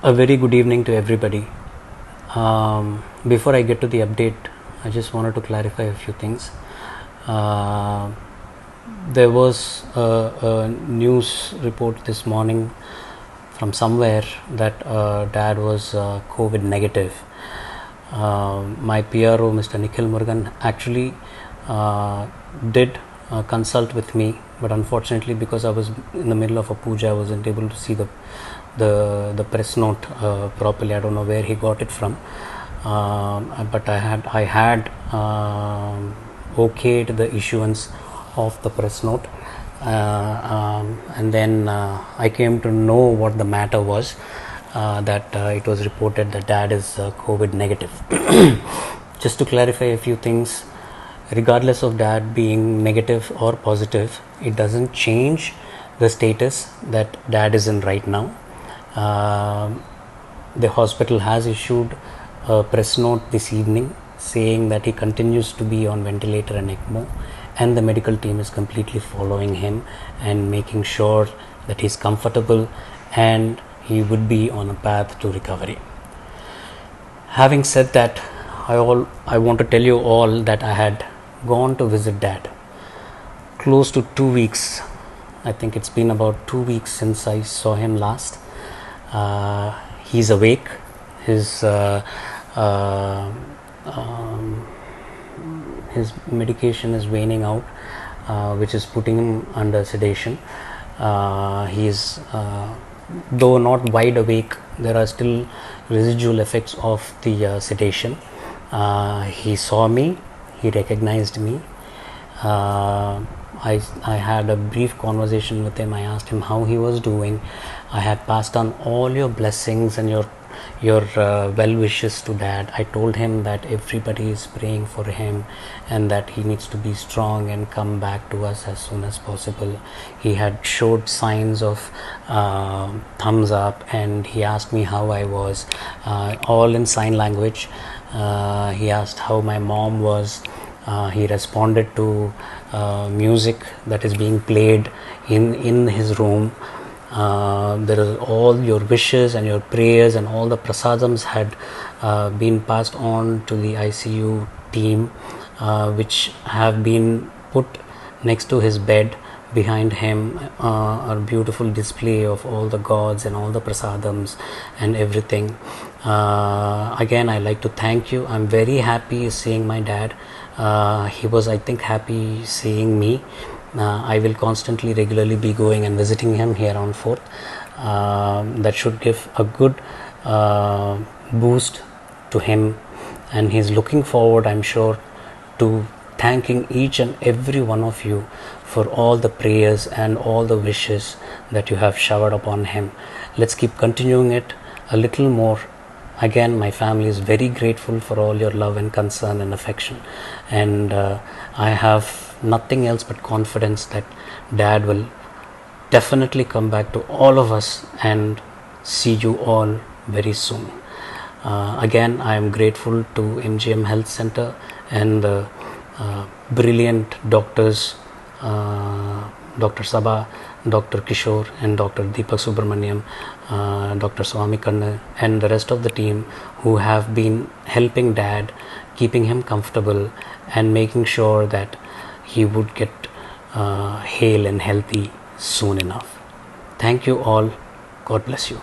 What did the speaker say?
A very good evening to everybody. Before I get to the update, I just wanted to clarify a few things. There was a news report this morning from somewhere that Dad was COVID negative. My PRO, Mr. Nikhil Murugan, actually did consult with me, but unfortunately, because I was in the middle of a puja, I wasn't able to see the press note properly. I don't know where he got it from, but I had okayed the issuance of the press note, and then I came to know what the matter was. That it was reported that Dad is COVID negative. Just to clarify a few things, regardless of Dad being negative or positive, it doesn't change the status that Dad is in right now. The hospital has issued a press note this evening saying that he continues to be on ventilator and ECMO, and the medical team is completely following him and making sure that he's comfortable and he would be on a path to recovery. Having said that, I want to tell you all that I had gone to visit Dad close to 2 weeks. I think it's been about 2 weeks since I saw him last. He's awake. His medication is waning out, which is putting him under sedation. He's though not wide awake, there are still residual effects of the sedation. He saw me, he recognized me. I had a brief conversation with him. I asked him how he was doing. I had passed on all your blessings and your well wishes to Dad. I told him that everybody is praying for him and that he needs to be strong and come back to us as soon as possible. He had showed signs of thumbs up, and he asked me how I was, all in sign language. He asked how my mom was. He responded to music that is being played in his room. There are all your wishes and your prayers, and all the prasadams had been passed on to the ICU team, which have been put next to his bed. Behind him, a beautiful display of all the gods and all the prasadams and everything. Again, I like to thank you. I'm very happy seeing my Dad. He was, I think, happy seeing me. I will constantly, regularly be going and visiting him here on 4th. That should give a good boost to him, and he's looking forward, I'm sure, to thanking each and every one of you for all the prayers and all the wishes that you have showered upon him. Let's keep continuing it a little more. Again, my family is very grateful for all your love and concern and affection, and I have nothing else but confidence that Dad will definitely come back to all of us and see you all very soon. Again, I am grateful to MGM Health Center and the brilliant doctors, Dr. Sabha, Dr. Kishore and Dr. Deepak Subramaniam, Dr. Swami Kanna and the rest of the team who have been helping Dad, keeping him comfortable and making sure that he would get hale and healthy soon enough. Thank you all. God bless you.